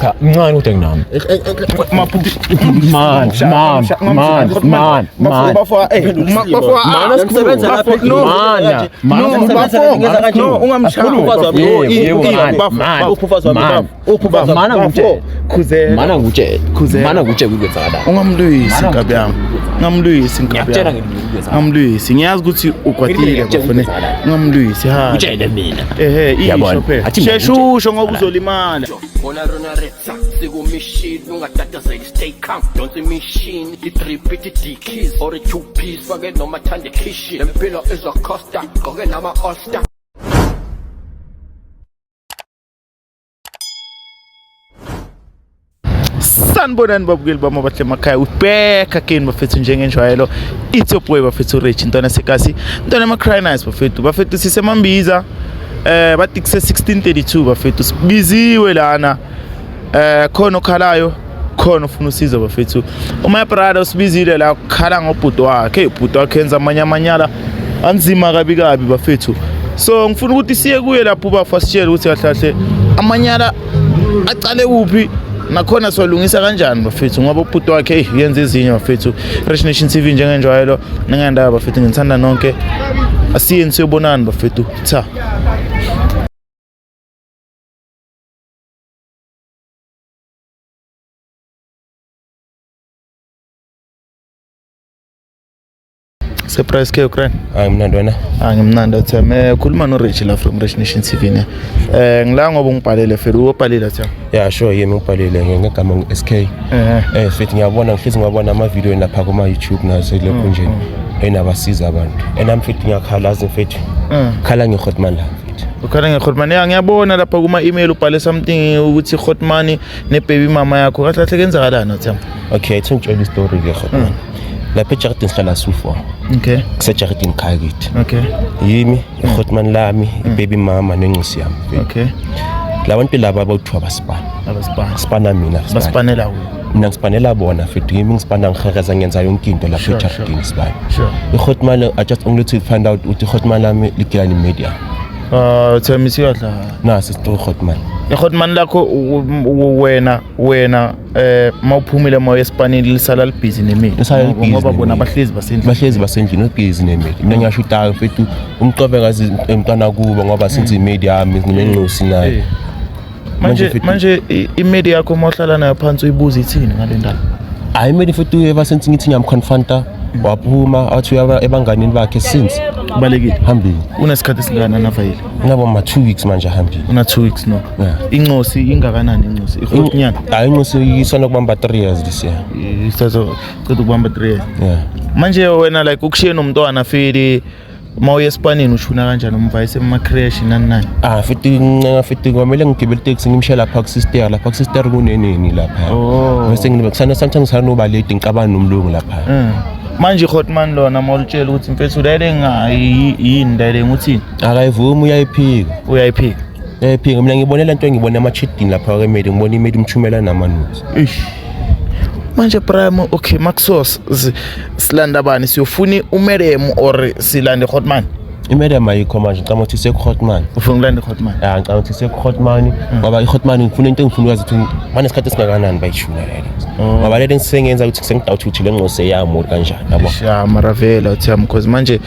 cha mncane ude kunami man ngamlwisi ngiyazi ukuthi ukwatile bafone ngamlwisi ha utshele mina isho phela sheshusho ngoba uzolimala Ona rona retsa siku machine ungatatazeli stay calm don't the machine i3 keys or a 2 piece forget no mathande kitchen empilo is a costa goke nama all-star sanibonani babukeli bami bahle emakhaya ubheka again bafethu njengenjwayelo it's your boy bafethu Rich intwana sekasi intwana ama-cry nice bafethu sisemambiza bathi kuse 1632 bafethu sibiziwe lana khona okhalayo khona ufuna usiza bafethu uma brother usibizile la ukhala ngobhuti wakhe ubhuti wakhe enza amanyamanyala anzima kabi bafethu so ngifuna ukuthi siye kuye lapho bafasitshela ukuthi kahle amanyala aqale kuphi nakhona solungisa kanjani bafethu ngoba ubhuti wakhe yenza ezinye bafethu Rich Nation TV njengenjwayelo ningandaba bafethu ngithanda nonke asiye siyobonana bafethu cha surprise ke Ukraine mnandi wena ngimnandi utheme khuluma no Rich la from Rich Nation TV ne ngila ngoba ngibhalele fela ubhalile Thema yeah sure yimi ngibhalile ngegama ngu-SK futhi ngiyabona ngihlezi ngibona ama video lapha kuma YouTube nazo lokho nje enabasiza abantu enami futhi ngiyakhalaza futhi khala ngeGotman la ukhala ngeGotman ngiyabona lapha kuma email ubhale something ukuthi Gotman ne baby mama yakho kahle kenzakalana Thema okay it's a story ngeGotman lapha eJarden sihlala su4 okay kuseJarden Khayit okay yimi iGotman lami ibaby mama nenqisi yami okay labantu laba abawuthiwa abasipana mina basipanela wena mina ngispanela bona futhi yimi ngisipana ngihekeza ngenza yonke into lapha eJarden sibani iGotman I just only to find out ukuthi iGotman lami ligila media Thema isiyadla nasi siqo iGotman iGotman lakho wena mawuphumile moya esipanini lisala libhizi nemini ngoba bona bahlezi basendlini ubhizi nemini mina ngiyasho utaka mfethu umqobe ngazi emntwana kubo ngoba since imedia yami nginenqosi nayo manje imedia yakho mawuhlala nayo phansi uyibuza ithini ngale ndaba hayi media mfethu ever since ngithi ngiyamconfronta waphuma athi ebanganini bakhe since balekile hambile unesikhathi singana navayile ngaba ma 2 weeks manje hambile una 2 weeks no incosi ingakanani incosi ikhonyana hayi incosi isona kubamba 3 years this year isazo ceda kubamba 3 years manje wena like ukushiye nomntwana fili mawuye esipanini ushuna kanjani umvayise ema crash nani futhi kwamele ngigibele taxi ngimshiya lapha ku sister kuneneni lapha bese ngibe sometimes sanoba late ngicabana nomlungu lapha manje iGotman lona mawulitshela ukuthi mfethu lele ngayi yini lele nguthini akayivumi uyayiphika mina ngibonela into engibona ama-chatting lapha kwemedia ngibona imedia imthumela namanuzi manje prime okay maxos silanda bani siyofuna uMerem or silanda iGotman iMerem ayikho manje ngicabanga ukuthi sekuGotman ufuna ukulanda iGotman ngicabanga ukuthi sekuGotman ngoba iGotman ngifuna into engifuna ukwazi ukuthi manje isikhathi esingakanani bayishuna lele ngoba lento ngisengenza ukuthi sengidawuthi ukuthi le ngqose yami kanjani yabo maravela Thema because manje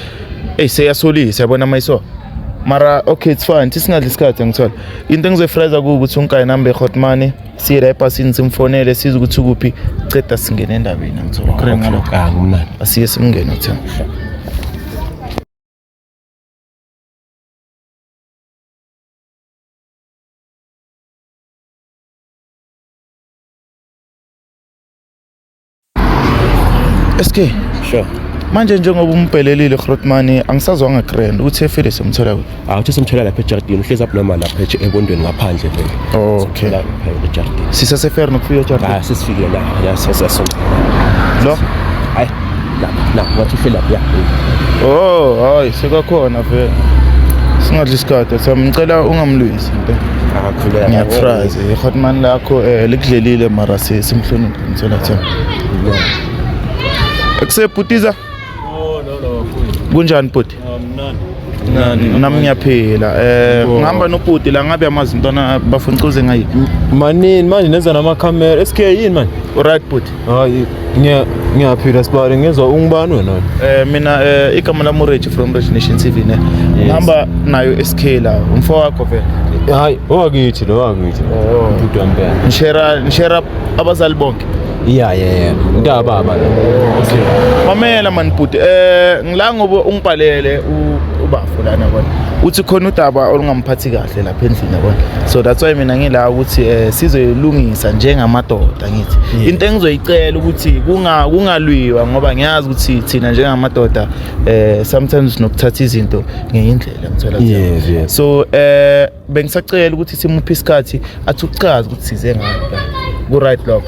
seyasolisa yabona mayiso mara okay it's fine sisingadli isikhathi ngithola into engizofraza ukuthi unkayi number eGotman siye la epasini simfonele siza ukuthi kuphi ceda singene endabeni ngithola kure ngalokho ngumnandi asiye simngene Thema SK sure manje njengoba umbhelelile iGotman angisazwanga grand uthi efile semthola kuphi uthi semthola lapha eJarden uhleza abnormal lapha ebondweni ngaphandle vele okay lapha eJarden sisasefer nokufika eJarden sesifike la yasesasona lo hayi la wathi fela lapha hayi sekakhona vele singadli isikhathi samcela ungamlwisi akakhuleka ngiyafraze iGotman lakho likudlelile mara simhloniphe ngithola Thema akusebhutiza kunjani bhuti? Nami ngiyaphila. Ngihamba nobhuti la ngabe yamazi intwana bafuncuze ngayi. Manini manje nenza namakhamera SK yini manje? Alright bhuti. Hayi ngiyaphila sibari ngezwe ungubani wena? Mina igama lami Reggie from Reggie Nation TV ne. Ngihamba nayo SK la umfowakho vele. Hayi owakithi umuntu wampela. Nishera abazali bonke. Yeah ndababa okay mamela man bhuti ngila ngoba ungibhalele ubafu lana bona uthi khona udaba olungamphathi kahle lapha endlini yabona so that's why mina ngila ukuthi sizoyilungisa njengamadoda ngithi into engizoyicela ukuthi kungalwiwa ngoba ngiyazi ukuthi thina njengamadoda sometimes sinokuthatha izinto ngeindlela ngithola so bengisacela ukuthi simuphe isikhathi athi uchaza ukuthi size ngapha ku right lokho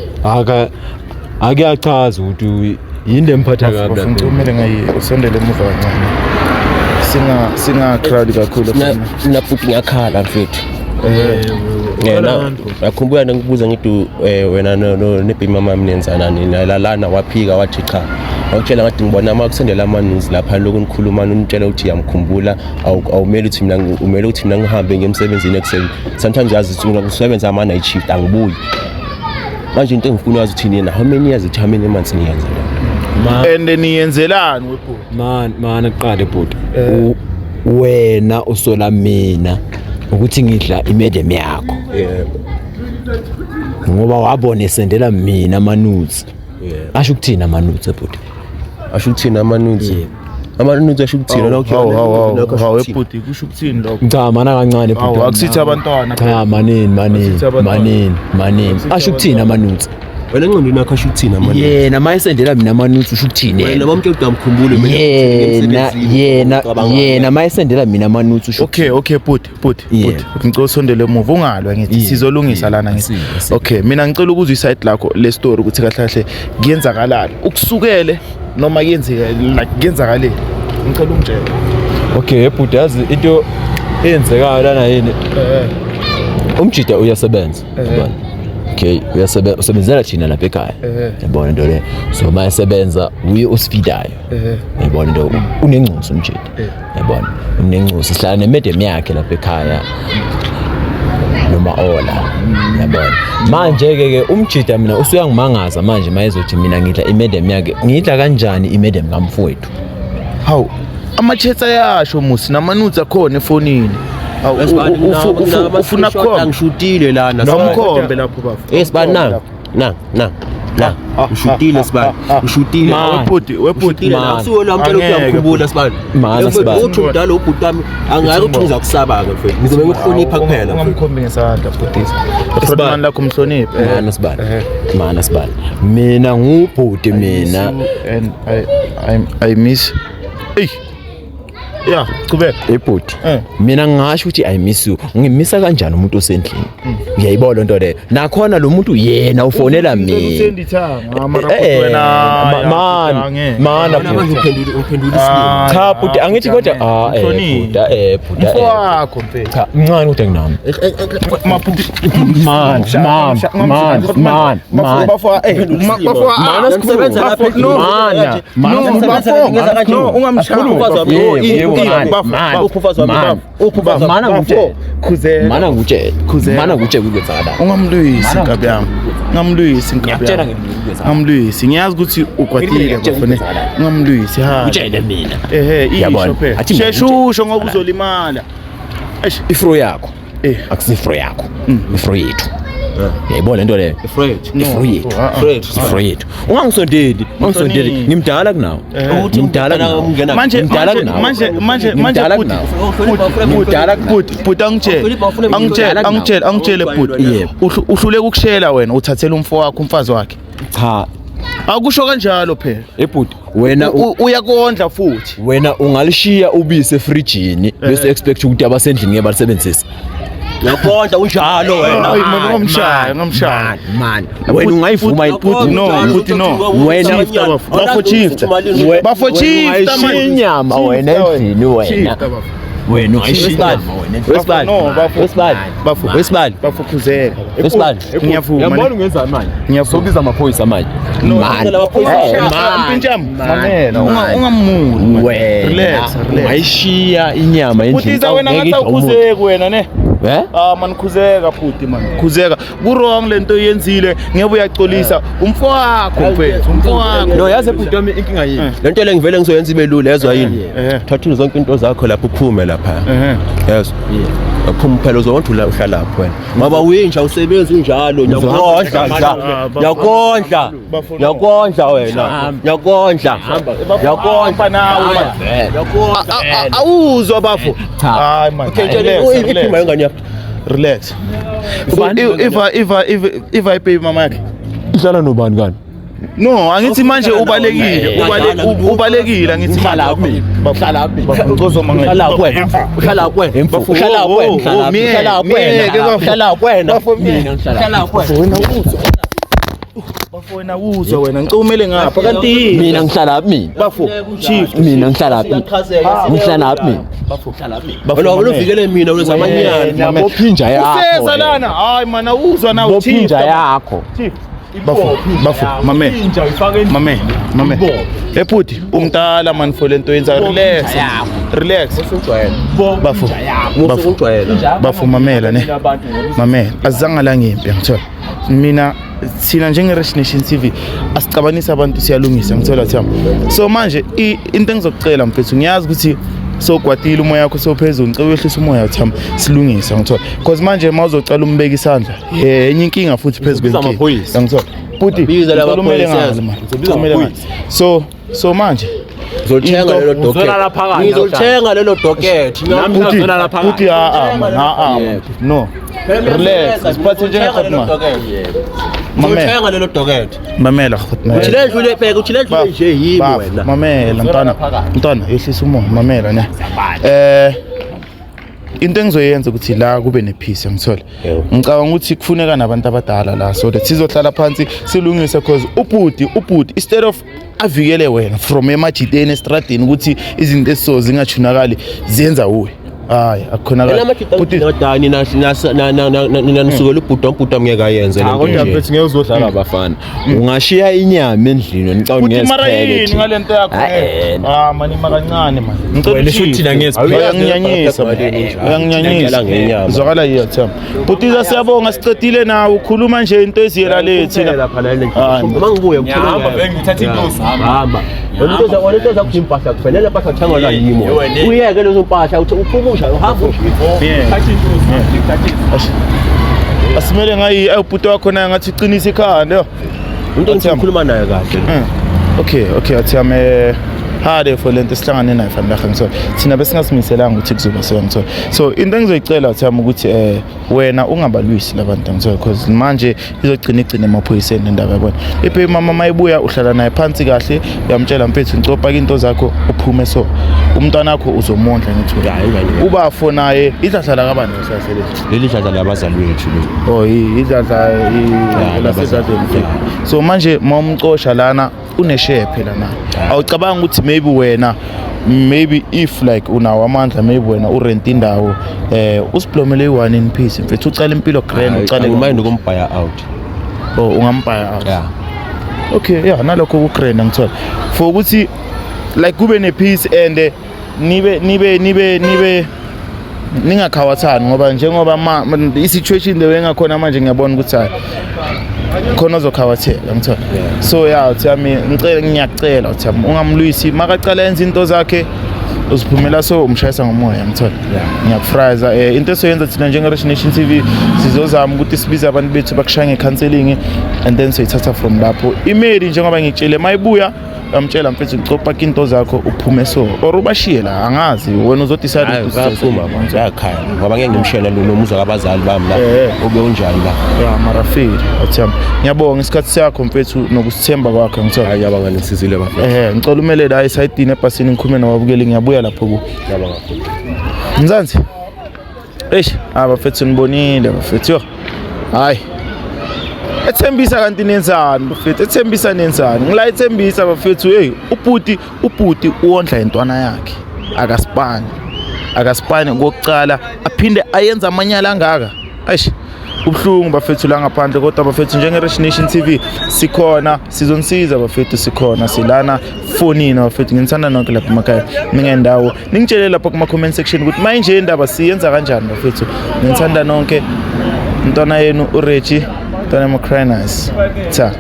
akachaza ukuthi yini emphatha kabi lapha kumele usondele emuva kancane singa crowd kakhulu na futhi ngiyakhala mfethu yena akhumbula ngikubuza ngithi wena nebhima mama nenzana nini lana waphika wathi cha awutshela ngathi ngibona ama kusendela amaninzi lapha lokho nikhuluma unitshela ukuthi yamkhumbula awumele ukuthi mina umele ukuthi mina ngihambe ngemsebenzini ekuseni sometimes yazi ukuthi ukusebenza ama night shift angibuyi manje into engifuna yazi ukuthi nina how many years how many months niyenza and niyenzelani webhuti man aqale bhuti wena usola mina ukuthi ngidla imedem yakho ngoba wabona esendela mina amanuzi asho ukuthini amanuzi bhuti asho ukuthini amanuzi amanuzi asho ukuthini lokho webhuti kusho ukuthini lokho cha mana kancane bhuti akusithi abantwana cha manini asho ukuthini amanuzi wena ngqondo nakho asho ukuthini amanuzi yena mayesendela mina amanuzi usho ukuthini wena bamtshela udamkhumbule yena mayesendela mina amanuzi usho okay bhuti ngicela usondele emuva ungalwa ngithi sizolungisa lana ngithi okay mina ngicela ukuzwa iside lakho le story ukuthi kahle kahle kuyenzakalala ukusukele noma kuyenzakale ngicela ungitshele okay bhuti yazi into eyenzekala lana yini umjida uyasebenza okay usebenzela thina lapha ekhaya yabona into le so mayesebenza uye usifidayo yabona into unengcuso umjida yabona unengcuso sihlala nemedem yakhe lapha ekhaya noma ola yabona manje ke umjida mina usuyangimangaza manje mayezothi mina ngidla imedem yakhe ngidla kanjani imedem kamfowethu hawu amachetsa yasho musi namanuzi akhona efonini ufuna khona ngishutile lana nomkhombe lapho bafu esibani na ushutile sibani ushutile webhuti akusiwo lamtshela ukuyamkhumbula sibani uthi umdala ubhuti wami angeke uthi ngizakusaba ke mfethu ngizobe ngikuhlonipha kuphela ngamkhombe ngesandla bhutisa efront lakho umhloniphe mana sibani mina ngubhuti mina and I miss yeah qhubeka ebhuti mina ngisho ukuthi I miss you ngimisa kanjani umuntu osendlini ngiyayibona lonto le nakhona lo muntu yena ufonela mina usendithanga amaraport wena mana uphendula isilimo cha bhuti angithi kodwa bhuti mfowakho mfethu cha mncane kodwa nginami man sisebenza lapha no ungamshaya mana ngutshela kukwenzakala ungamlwisi inkabi yami ngamlwisi ngiyazi ukuthi ukwatile bafone ngamlwisi utshele mina isho phela sheshusho ngoba uzolimala ifro yakho akusifro yakho ifro yethu yayibona lento le ifro yethu ungangisondeli ngimdala kunawo angitshele bhuti uhluleka ukushela wena uthathela umfowakho umfazi wakhe cha akusho kanjalo phela ebhuti wena uyakondla futhi wena ungalishiya ubisi efrijini bese expect ukuthi abasendlini ngeke balisebenzise yakondla unjalo wena ngomshaya man wena ungayivuma iputi no wena bafo chief inyama wena endlini wena wena ungayishiya wesibali wesibali bafukhuzeka wesibali ngiyavuma yabona ungenza manje ngiyasobiza amaphoyisa manje mamela ungamuli relax ungayishiya inyama endlini futhi wena ngathi awukhuzeki wena ne man khuzeka futhi man khuzeka ku wrong lento yenzile ngeke uyacolisa umfowakho mfethu umfowakho no yazi futhi wami inkinga yini lento le ngivele ngizoyenza ibe lula ezwa yini thatha zonke into zakho lapho uphume lapha yes aphuma phela uzonke uhlala lapho wena ngoba uyinja usebenza unjalo yakondla wena yakondla nawe awuzwa bafo hayi man iphima yongani yakho relax if I pay mama yakhe ihlala nobani kani no angithi manje ubalekile angithi uhlala bafowena uzwa wena ngicela umele ngapha kanti mina ngihlala mina bafo chief mina ngihlala mina uvikele mina wezamanyana bophinja yakho useza lana hayi mana uzwa nawe chief bophinja yakho bafo mame eputi umntala man for lento yenza relax bafo mamela ne mamela azange la ngimpi ngithola mina sina njenge Rich Nation TV asicabanisa abantu siyalungisa ngithola thama so manje into engizocela mfethu ngiyazi ukuthi so kwatile umoya wakho sophezulu ngicela uyehlisa umoya uthama silungisa ngithola because manje mawuzocala umbeka isandla enye inkinga futhi phezulu kwenkinga ngithola futhi biza laba so manje ngizolithenga lelo docket futhi no relax siphathe njengekhatma ngizolithenga lelo docket mamela khutma uthilendlule bheka uthilendlule nje yimi wena mamela mntwana yehlisa umoya mamela ne into engizoyenza ukuthi la kube nepeace ngithola ngicabanga ukuthi kufuneka nabantu abadala la so that sizohlala phansi silungise because ubhudi instead of avikele wena from emajideni estradini ukuthi izinto esizo zingachunakali ziyenza uwe hayi akukhonakala futhi nodani nanisukela ubhuda ngeke ayenze lento nje mfethu ngeke uzodlala abafana ungashiya inyama endlini nicaba ngeke mara yini ngalento yakho mani makancane man ngicela thina ngiyanyanyisa uzwakala yiyo thama butiza siyabonga sicedile nawe ukhuluma nje into eziyela le thina lapha la mangibuye ngihamba ngithatha into hamba into zakho impahla kufanele impahla uthanga la yimo uyeke lezo mpahla uphumusha uhamba asimele ngayi ubhuti wakho naye ngathi uqinisa ikhanda into engikhuluma naye kahle okay athame hade for lento sihlangane nayo fanele ngithola thina besingasimisela ukuthi kuzoba ngithola so into engizoyicela uthama ukuthi wena ungabalwisi labantu ngithola because manje izogcina emaphoyiseni nendaba yabona ephe mama mayibuya uhlala naye phansi kahle uyamtshela mfethu ngicopha into zakho uphume so umntwana wakho uzomondla ngithola uba fonaye idlala kabani ngosasele leli dlala labazali wethu idlala lasezadeni so manje mawumcosha lana uneshare phela na awucabanga ukuthi maybe if like unawo amandla maybe wena urent indawo usiplomele i1 in peace mfethu ucala impilo grand ucala umayini ukumbaya out ungambaya out okay nalokho ku grand ngithola for ukuthi like kube ne peace and nibe ningakhawathani ngoba njengoba i-situation leyo engakhona manje ngiyabona ukuthi khona ozokhawathela ngithola so uthami ngiyacela uthami ungamlwisi makacala yenza into zakhe uziphumela so umshayisa ngomoya ngithola ngiyakufraza into esoyenza thina njenge Rich Nation TV sizozama ukuthi sibize abantu bethu bakushaya ngecounseling and then soyithatha from lapho imeli njengoba ngikutshele mayibuya amtshela mfethu ngicopha into zakho uphume so or ubashiye la angazi wena uzodecide ukuphuma yakhaya ngoba ngeke ngimshiyele nomuzwa kabazali bami la ube unjani la marafiki athamba ngiyabonga isikhathi sakho mfethu nokusithemba kwakho ngithola ngiyabonga nesizile bafethu ngicela umele la esayidini ebhasini ngikhume nababukeli ngiyabuya lapho ku ngiyabonga Mzansi bafethu nibonile bafethu hayi ethembisa kanti nenzani bafethu ethembisa nenzani ngila ethembisa bafethu ubhuti uondla intwana yakhe akasipani akasipani kokucala aphinde ayenza amanyala angaka eish ubhlungu bafethu la ngaphandle kodwa bafethu njenge Rich Nation TV sikhona sizonisiza bafethu sikhona silana fonini bafethu nginithanda nonke lapha emakhaya ningendawo ningitshele lapha kuma comment section ukuthi manje indaba siyenza kanjani bafethu nginithanda nonke ntwana yenu uReggie ntwana maCry Nice cha